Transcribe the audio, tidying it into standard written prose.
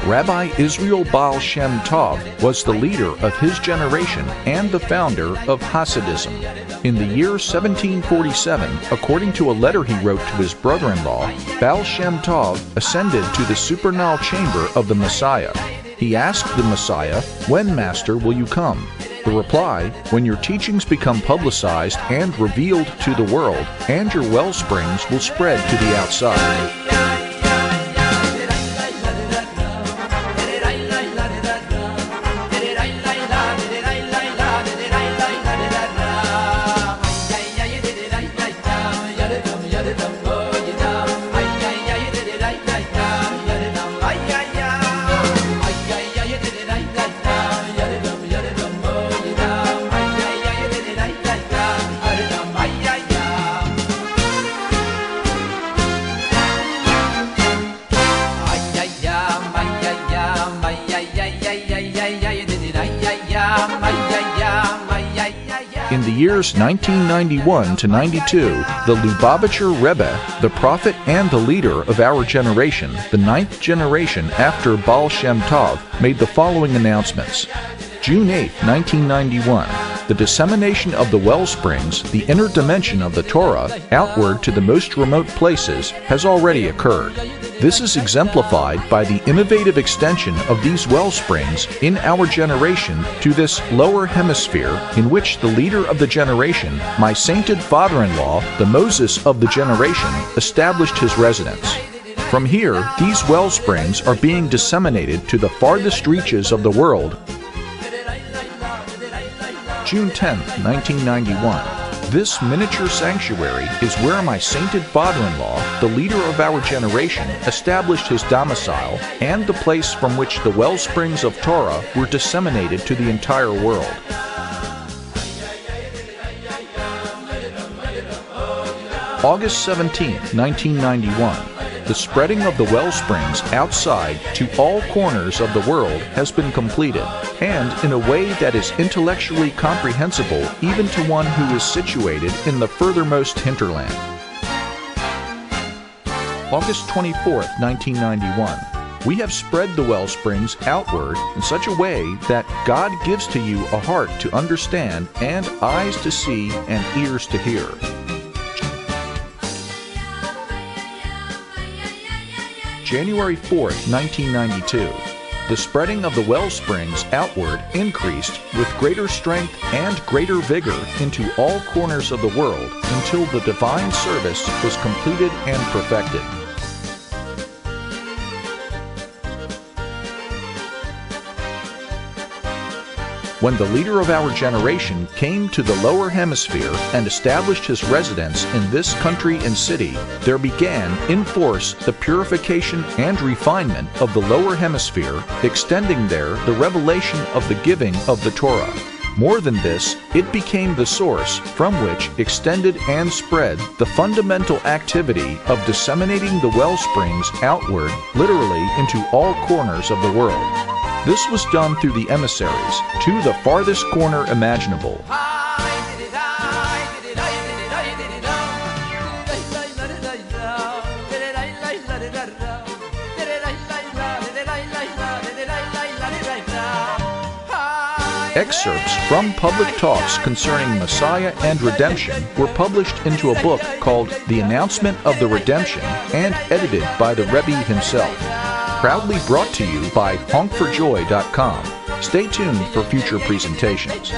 Rabbi Israel Baal Shem Tov was the leader of his generation and the founder of Hasidism. In the year 1747, according to a letter he wrote to his brother-in-law, Baal Shem Tov ascended to the supernal chamber of the Messiah. He asked the Messiah, "When, Master, will you come?" The reply, "When your teachings become publicized and revealed to the world, and your wellsprings will spread to the outside." In the years 1991 to 92, the Lubavitcher Rebbe, the prophet and the leader of our generation, the 9th generation after Baal Shem Tov, made the following announcements. June 8, 1991, the dissemination of the wellsprings, the inner dimension of the Torah, outward to the most remote places, has already occurred. This is exemplified by the innovative extension of these wellsprings in our generation to this lower hemisphere, in which the leader of the generation, my sainted father-in-law, the Moses of the generation, established his residence. From here, these wellsprings are being disseminated to the farthest reaches of the world. June 10, 1991. This miniature sanctuary is where my sainted father-in-law, the leader of our generation, established his domicile and the place from which the wellsprings of Torah were disseminated to the entire world. August 17, 1991. The spreading of the wellsprings outside to all corners of the world has been completed, and in a way that is intellectually comprehensible even to one who is situated in the furthermost hinterland. August 24, 1991. We have spread the wellsprings outward in such a way that God gives to you a heart to understand and eyes to see and ears to hear. January 4, 1992. The spreading of the wellsprings outward increased with greater strength and greater vigor into all corners of the world until the divine service was completed and perfected. When the leader of our generation came to the lower hemisphere and established his residence in this country and city, there began in force the purification and refinement of the lower hemisphere, extending there the revelation of the giving of the Torah. More than this, it became the source from which extended and spread the fundamental activity of disseminating the wellsprings outward, literally into all corners of the world. This was done through the emissaries, to the farthest corner imaginable. Excerpts from public talks concerning Messiah and redemption were published into a book called The Announcement of the Redemption and edited by the Rebbe himself. Proudly brought to you by honkforjoy.com. Stay tuned for future presentations.